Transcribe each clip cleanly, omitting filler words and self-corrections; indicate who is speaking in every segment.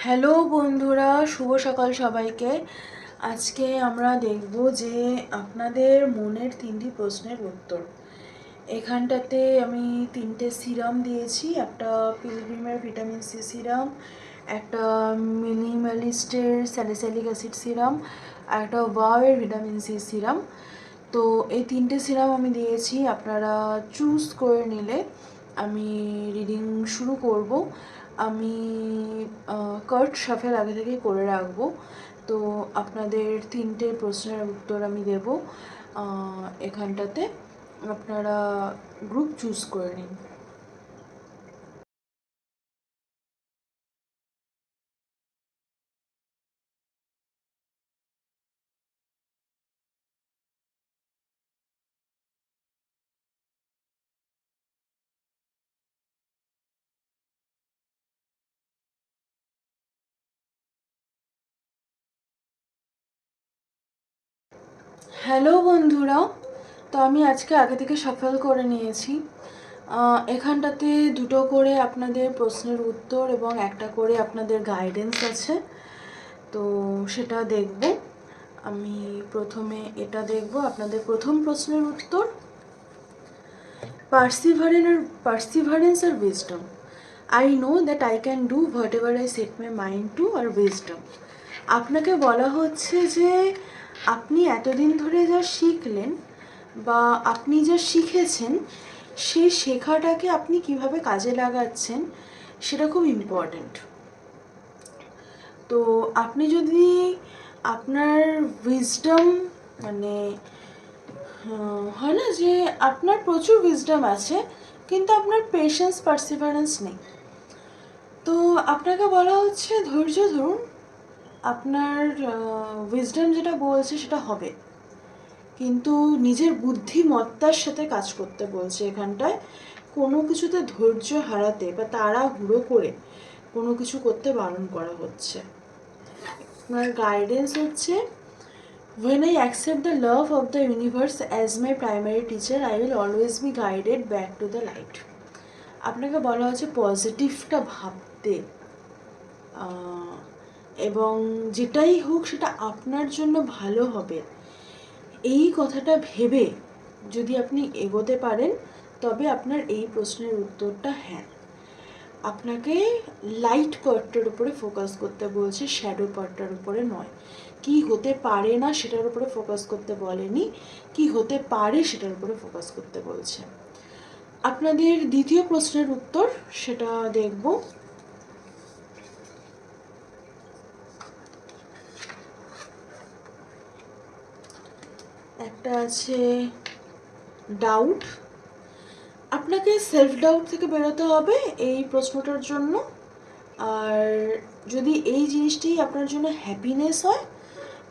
Speaker 1: Hello বন্ধুরা, শুভ সকাল সবাইকে। আজকে আমরা দেখব যে আপনাদের মনের 3টি প্রশ্নের উত্তর। এখানটাতে আমি 3টে সিরাম দিয়েছি, একটা পিলগ্রিমের ভিটামিন সি সিরাম, একটা মিনিমালিস্টের স্যালিসাইলিক অ্যাসিড সিরাম, আর একটা ওয়াওয়ের ভিটামিন সি সিরাম। তো এই 3টে সিরাম আমি দিয়েছি, আপনারা চুজ করে নিলে আমি রিডিং শুরু করব। আমি কার্ড শাফেল আগে থেকেই করে রাখবো। তো আপনাদের 3টে প্রশ্নের উত্তর আমি দেব এখানটাতে। আপনারা গ্রুপ চুজ করে নিন। হ্যালো বন্ধুরা, তো আমি আজকে আগে থেকে শাফল করে নিয়েছি। এখানটাতে 2টো করে আপনাদের প্রশ্নের উত্তর এবং একটা করে আপনাদের গাইডেন্স আছে, তো সেটা দেখব। আমি প্রথমে এটা দেখব, আপনাদের প্রথম প্রশ্নের উত্তর, পার্সিভারেন্স আর wisdom. I know that I can do whatever I set my mind to, আর উইজডম। আপনাকে বলা হচ্ছে যে আপনি এতদিন ধরে যা শিখলেন বা আপনি যা শিখেছেন, সেই শেখাটাকে আপনি কিভাবে কাজে লাগাচ্ছেন সেটা খুব ইম্পর্ট্যান্ট। তো আপনি যদি আপনার উইজডম, মানে হয় না যে আপনার প্রচুর উইজডম আছে কিন্তু আপনার পেশেন্স পার্সিভারেন্স নেই, তো আপনাকে বলা হচ্ছে ধৈর্য ধরুন, আপনার উইজডম যেটা বলছে সেটা হবে, কিন্তু নিজের বুদ্ধিমত্তার সাথে কাজ করতে বলছে এখানটায়। কোনো কিছুতে ধৈর্য হারাতে বা তাড়াহুড়ো করে কোনো কিছু করতে বারণ করা হচ্ছে। আপনার গাইডেন্স হচ্ছে, when I accept the love of the universe as my primary teacher, I will always be guided back to the light. আপনাকে বলা হচ্ছে পজিটিভটা ভাবতে, এবং যেটাই হোক সেটা আপনার জন্য ভালো হবে, এই কথাটা ভেবে যদি আপনি এগোতে পারেন তবে আপনার এই প্রশ্নের উত্তরটা হ্যাঁ। আপনাকে লাইট পার্টটার উপরে ফোকাস করতে বলছে, শ্যাডো পার্টটার উপরে নয়। কি হতে পারে না সেটার উপরে ফোকাস করতে বলেনি, কি হতে পারে সেটার উপরে ফোকাস করতে বলছে। আপনাদের দ্বিতীয় প্রশ্নের উত্তর সেটা দেখব। একটা আছে ডাউট। আপনাকে সেলফ ডাউট থেকে বেরোতে হবে এই প্রশ্নটার জন্য। আর যদি এই জিনিসটি আপনার জন্য হ্যাপিনেস হয়,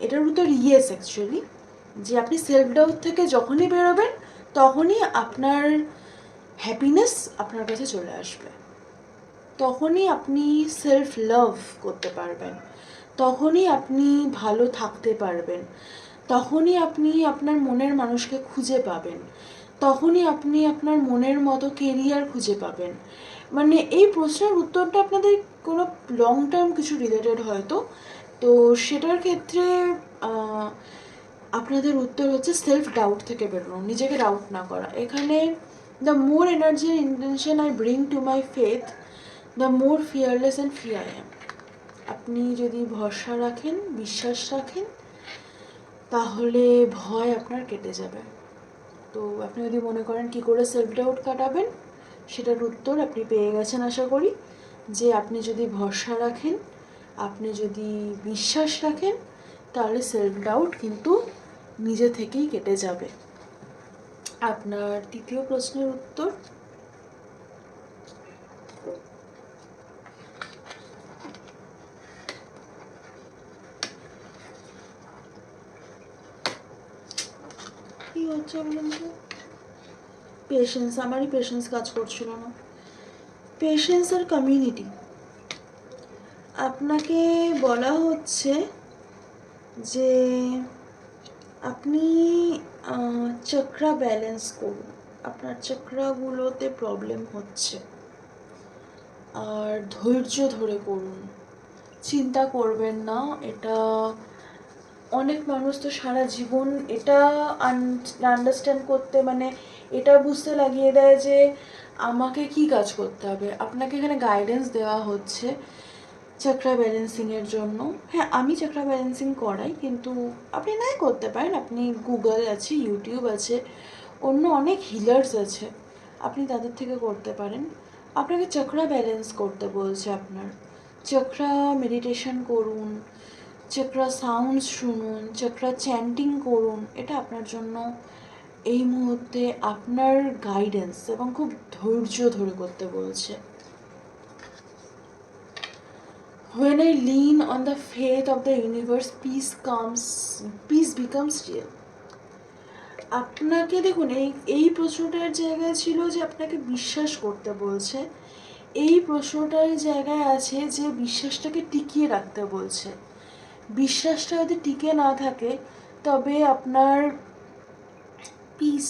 Speaker 1: এটার উত্তর ইয়েস অ্যাকচুয়ালি, যে আপনি সেলফ ডাউট থেকে যখনই বেরোবেন তখনই আপনার হ্যাপিনেস আপনার কাছে চলে আসবে, তখনই আপনি সেলফ লাভ করতে পারবেন, তখনই আপনি ভালো থাকতে পারবেন, তখনই আপনি আপনার মনের মানুষকে খুঁজে পাবেন, তখনই আপনি আপনার মনের মতো কেরিয়ার খুঁজে পাবেন। মানে এই প্রশ্নের উত্তরটা আপনাদের কোনো লং টার্ম কিছু রিলেটেড হয়তো, তো সেটার ক্ষেত্রে আপনাদের উত্তর হচ্ছে সেলফ ডাউট থেকে বেরোনো, নিজেকে ডাউট না করা। এখানে the more energy and intention I bring to my faith, the more fearless and free I am. আপনি যদি ভরসা রাখেন, বিশ্বাস রাখেন, তাহলে ভয় আপনার কেটে যাবে। তো আপনি যদি মনে করেন কি করে সেলফ ডাউট কাটাবেন, সেটার উত্তর আপনি পেয়ে গেছেন আশা করি। যে আপনি যদি ভরসা রাখেন, আপনি যদি বিশ্বাস রাখেন, তাহলে সেলফ ডাউট কিন্তু নিজে থেকেই কেটে যাবে। আপনার তৃতীয় প্রশ্নের উত্তর, কি হচ্ছে বলুন তো? পেশেন্স, আমারই পেশেন্স কাজ করছিল না। পেশেন্স আর কমিউনিটি। আপনাকে বলা হচ্ছে যে আপনি চক্রা ব্যালেন্স করুন, আপনার চক্রাগুলোতে প্রবলেম হচ্ছে, আর ধৈর্য ধরে করুন, চিন্তা করবেন না। এটা অনেক মানুষ তো সারা জীবন এটা আন্ডারস্ট্যান্ড করতে, মানে এটা বুঝতে লাগিয়ে দেয় যে আমাকে কি কাজ করতে হবে। আপনাকে এখানে গাইডেন্স দেওয়া হচ্ছে চক্রা ব্যালেন্সিংয়ের জন্য। হ্যাঁ, আমি চক্রা ব্যালেন্সিং করাই, কিন্তু আপনি নাই করতে পারেন। আপনি গুগল আছে, ইউটিউব আছে, অন্য অনেক হিলার্স আছে, আপনি তাদের থেকে করতে পারেন। আপনাকে চক্রা ব্যালেন্স করতে বলছে আপনার। চক্রা মেডিটেশন করুন, চক্রা সাউন্ডস শুনুন, চক্রা চ্যান্টিং করুন। এটা আপনার জন্য এই মুহূর্তে আপনার গাইডেন্স এবং খুব ধৈর্য ধরে করতে বলছে। When I lean on the faith of the universe, peace becomes real. আপনাকে দেখুন, এই প্রশ্নটার জায়গায় ছিল যে আপনাকে বিশ্বাস করতে বলছে। এই প্রশ্নটার জায়গায় আছে যে বিশ্বাসটাকে টিকিয়ে রাখতে বলছে। বিশ্বাসটা যদি টিকে না থাকে তবে আপনার পিস,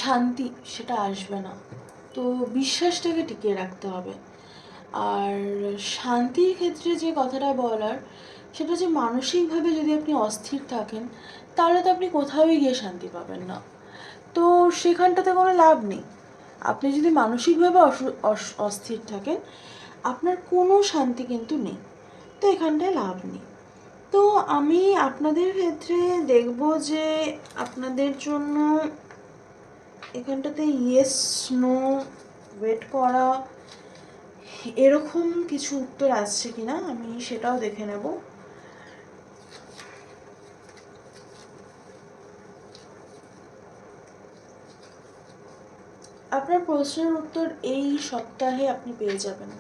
Speaker 1: শান্তি, সেটা আসবে না। তো বিশ্বাসটাকে টিকিয়ে রাখতে হবে। আর শান্তির ক্ষেত্রে যে কথাটা বলার, সেটা যে মানসিকভাবে যদি আপনি অস্থির থাকেন তাহলে তো আপনি কোথাওই গিয়ে শান্তি পাবেন না। তো সেখানটাতে কোনো লাভ নেই। আপনি যদি মানসিকভাবে অস্থির থাকেন, আপনার কোনো শান্তি কিন্তু নেই, তো এখানটায় লাভ নেই। তো আমি আপনাদের ক্ষেত্রে দেখব যে আপনাদের জন্য এখানটাতে ইয়েস, নো, ওয়েট করা, এরকম কিছু উত্তর আসছে কিনা আমি সেটাও দেখে নেব। আপনার প্রশ্নের উত্তর এই সপ্তাহে আপনি পেয়ে যাবেন,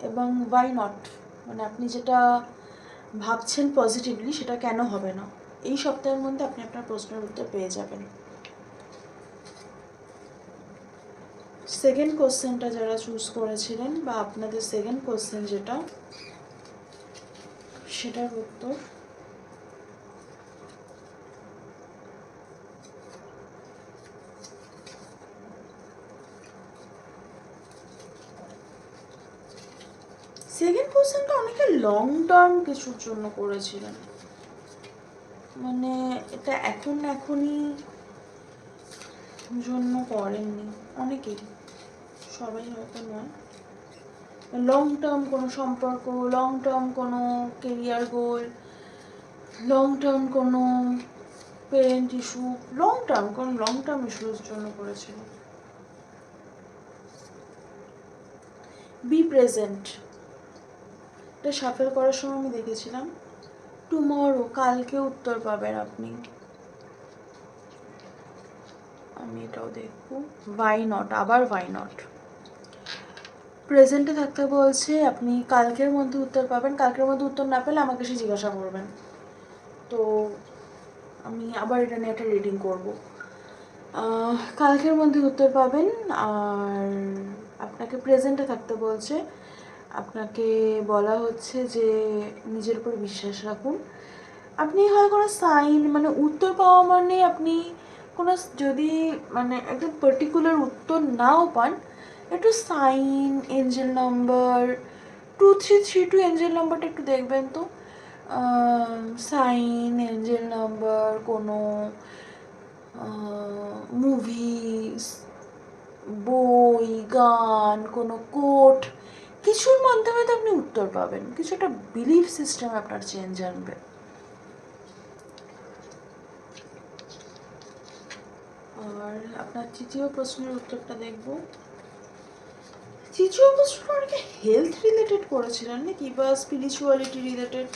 Speaker 1: এবং ওয়াই নট, মানে আপনি যেটা ভাবছেন পজিটিভলি সেটা কেন হবে না। এই সপ্তাহের মধ্যে আপনি আপনার প্রশ্নের উত্তর পেয়ে যাবেন। সেকেন্ড কোশ্চেনটা যারা চুজ করেছিলেন, বা আপনাদের সেকেন্ড কোশ্চেন যেটা, সেটার উত্তর সেকেন্ড কোশ্চেনটা অনেকে লং টার্ম কিছুর জন্য করেছিলেন, মানে এটা এখনই জন্য করেননি অনেকেই, সবাই হয়তো নয়। লং টার্ম কোনো সম্পর্ক, লং টার্ম কোনো কেরিয়ার গোল, লং টার্ম কোনো পেরেন্ট ইস্যু, লং টার্ম ইস্যুর জন্য করেছিল। বি প্রেজেন্ট, এটা শাফেল করার সময় আমি দেখেছিলাম। টুমরো, কালকে উত্তর পাবেন আপনি। আমি এটাও দেখব। ওয়াই নট, আবার ওয়াই নট। প্রেজেন্টে থাকতে বলছে, আপনি কালকের মধ্যে উত্তর পাবেন। কালকের মধ্যে উত্তর না পেলে আমাকে সে জিজ্ঞাসা করবেন, তো আমি আবার এটা নিয়ে একটা রিডিং করব। কালকের মধ্যে উত্তর পাবেন। আর আপনাকে প্রেজেন্টে থাকতে বলছে, আপনাকে বলা হচ্ছে যে নিজের উপর বিশ্বাস রাখুন। আপনি হয় কোনো সাইন, মানে উত্তর পাওয়া মানে আপনি কোনো, যদি মানে একদম পার্টিকুলার উত্তর নাও পান, একটু সাইন, এঞ্জেল নাম্বার 2332, এঞ্জেল নাম্বারটা একটু দেখবেন তো। সাইন, এঞ্জেল নাম্বার, কোনো মুভিস, বই, গান, কোনো কোট, কিছুর মাধ্যমে তো আপনি উত্তর পাবেন। কিছু একটা বিলিফ সিস্টেম আপনার চেঞ্জ আনবে। আর আপনার তৃতীয় প্রশ্নের উত্তরটা দেখব। তৃতীয় প্রশ্নটা অনেকে হেলথ রিলেটেড করেছিলেন নাকি, বা spirituality related.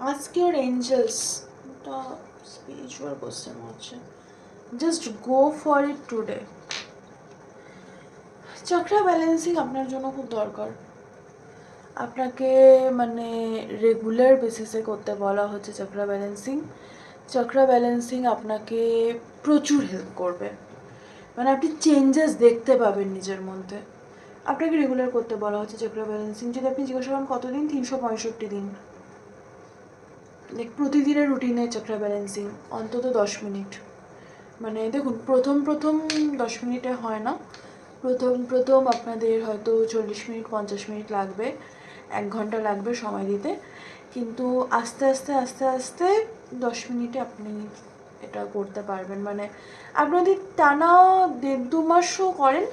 Speaker 1: Ask your angels, এটা স্পিরিচুয়াল কোশ্চেন হচ্ছে। Just go for it today. Chakra balancing আপনার জন্য খুব দরকার। আপনাকে মানে রেগুলার বেসিসে করতে বলা হচ্ছে চক্রা ব্যালেন্সিং। চক্রা ব্যালেন্সিং আপনাকে প্রচুর হেল্প করবে। মানে আপনি চেঞ্জেস দেখতে পাবেন নিজের মধ্যে। আপনাকে রেগুলার করতে বলা হচ্ছে চক্র ব্যালেন্সিং। যদি আপনি জিজ্ঞাসা করেন কতদিন, 365 দিন, লাইক প্রতিদিনের রুটিনে চক্র ব্যালেন্সিং অন্তত 10 মিনিট। মানে দেখুন, প্রথম 10 মিনিটে হয় না, প্রথম আপনাদের হয়তো 40 মিনিট 50 মিনিট লাগবে, 1 ঘন্টা লাগবে সময় দিতে, কিন্তু আস্তে আস্তে আস্তে আস্তে 10 মিনিটে আপনি এটা করতে পারবেন। মানে আপনি যদি টানা 1.5-2 মাসও করেন,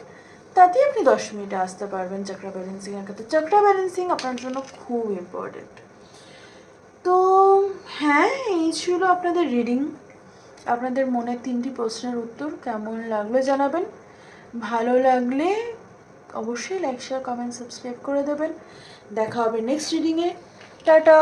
Speaker 1: তাতেই আপনি 10 মিনিটে আসতে পারবেন চক্র ব্যালেন্সিংয়ের ক্ষেত্রে। চক্র ব্যালেন্সিং আপনার জন্য খুব ইম্পর্টেন্ট। তো হ্যাঁ, এই ছিল আপনাদের রিডিং। আপনাদের মনের 3টি প্রশ্নের উত্তর কেমন লাগলো জানাবেন। ভালো লাগলে অবশ্যই লাইক, শেয়ার, কমেন্ট, সাবস্ক্রাইব করে দেবেন। দেখা হবে নেক্সট রিডিংয়ে। টাটা।